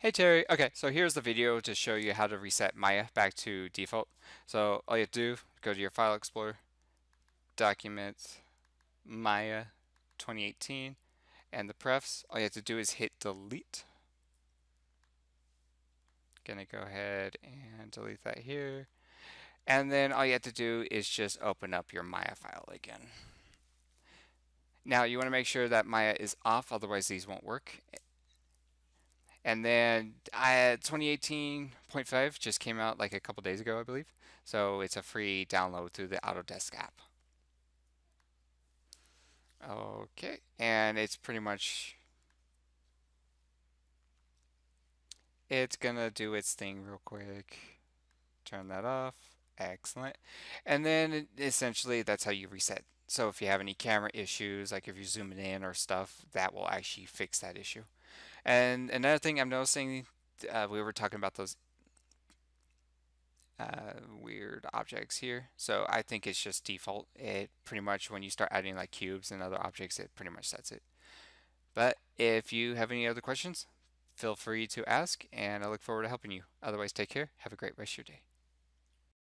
Hey Terry, okay, so here's the video to show you how to reset Maya back to default. So all you have to do, go to your File Explorer, Document, Maya 2018, and the prefs. All you have to do is hit delete. Gonna go ahead and delete that here. And then all you have to do is just open up your Maya file again. Now you want to make sure that Maya is off, otherwise these won't work. And then 2018.5 just came out like a couple days ago, I believe. So it's a free download through the Autodesk app. Okay, and it's pretty much it's gonna do its thing real quick. Turn that off. Excellent. And then essentially that's how you reset. So if you have any camera issues, like if you're zooming in or stuff, that will actually fix that issue. And another thing I'm noticing, we were talking about those weird objects here. So I think it's just default. It pretty much, when you start adding like cubes and other objects, it pretty much sets it. But if you have any other questions, feel free to ask, and I look forward to helping you. Otherwise, take care. Have a great rest of your day.